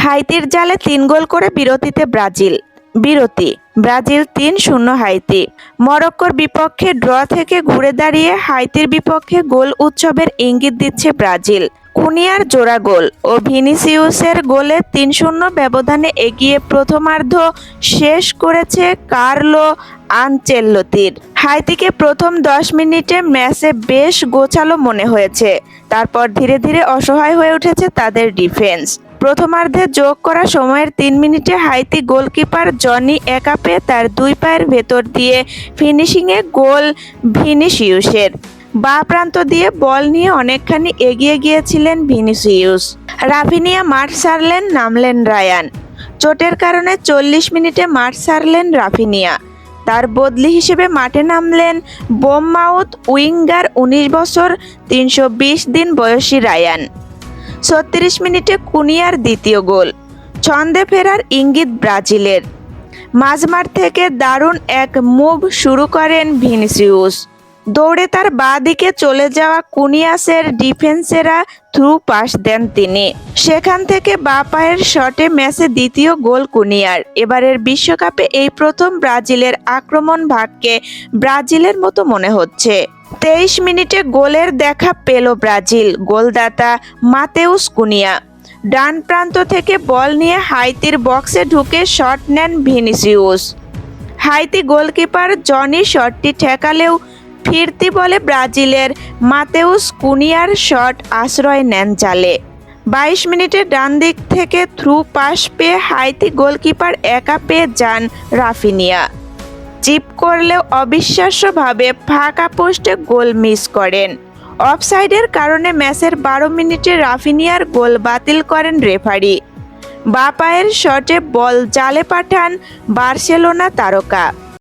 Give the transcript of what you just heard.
হাইতির জালে ৩ গোল করে বিরতিতে ব্রাজিল। বিরতি, ব্রাজিল ৩-০ হাইতি। মরক্কোর বিপক্ষে ড্র থেকে ঘুরে দাঁড়িয়ে হাইতির বিপক্ষে গোল উৎসবের ইঙ্গিত দিচ্ছে ব্রাজিল। কুনিয়ার জোড়া গোল ও ভিনিসিউসের গোলে ৩-০ ব্যবধানে এগিয়ে প্রথমার্ধ শেষ করেছে কার্লো আনচেলত্তির। হাইতিকে প্রথম ১০ মিনিটে ম্যাচে বেশ গোছালো মনে হয়েছে, তারপর ধীরে ধীরে অসহায় হয়ে উঠেছে তাদের ডিফেন্স। প্রথমার্ধে যোগ করা সময়ের ৩ মিনিটে হাইতি গোলকিপার জনি একাপে তার ২ পায়ের ভেতর দিয়ে ফিনিশিংয়ে গোল ভিনিসিউসের। বাঁ প্রান্ত দিয়ে বল নিয়ে অনেকখানি এগিয়ে গিয়েছিলেন ভিনিসিউস। রাফিনিয়া মাঠ ছাড়লেন, নামলেন রায়ান। চোটের কারণে ৪০ মিনিটে মাঠ ছাড়লেন রাফিনিয়া। তার বদলি হিসেবে মাঠে নামলেন বোমমাউথ উইঙ্গার ১৯ বছর ৩২০ দিন বয়সী রায়ান। ৩৬ মিনিটে কুনিয়ার দ্বিতীয় গোল। ছন্দে ফেরার ইঙ্গিত ব্রাজিলের। মাঝমাঠ থেকে দারুণ এক মুভ শুরু করেন ভিনিসিউস। দৌড়ে তার বাঁ দিকে চলে যাওয়া কুনিয়াসের ডিফেন্সেরা থ্রু পাস দেন তিনি। সেখান থেকে বাঁ পায়ের শটে ম্যাচে দ্বিতীয় গোল কুনিয়ার। এবারের বিশ্বকাপে এই প্রথম ব্রাজিলের আক্রমণ ভাগকে ব্রাজিলের মতো মনে হচ্ছে। ২৩ মিনিটে গোলের দেখা পেল ব্রাজিল। গোলদাতা মাতেউস কুনিয়া ডান প্রান্ত থেকে বল নিয়ে হাইতির বক্সে ঢুকে শট নেন ভিনিসিউস। হাইতি গোলকিপার জনি শটটি ঠেকালেও ফিরতি বলে ব্রাজিলের মাতেউস কুনিয়ার শট আশ্রয় নেন জালে। ২২ মিনিটে ডান দিক থেকে থ্রু পাস পেয়ে হাইতি গোলকিপার একা পেয়ে যান রাফিনিয়া। চিপ করলেও অবিশ্বাস্যভাবে ফাঁকা পোস্টে গোল মিস করেন। অফসাইডের কারণে ম্যাচের ১২ মিনিটে রাফিনিয়ার গোল বাতিল করেন রেফারি। বাঁ পায়ের শটে বল জালে পাঠান বার্সেলোনা তারকা।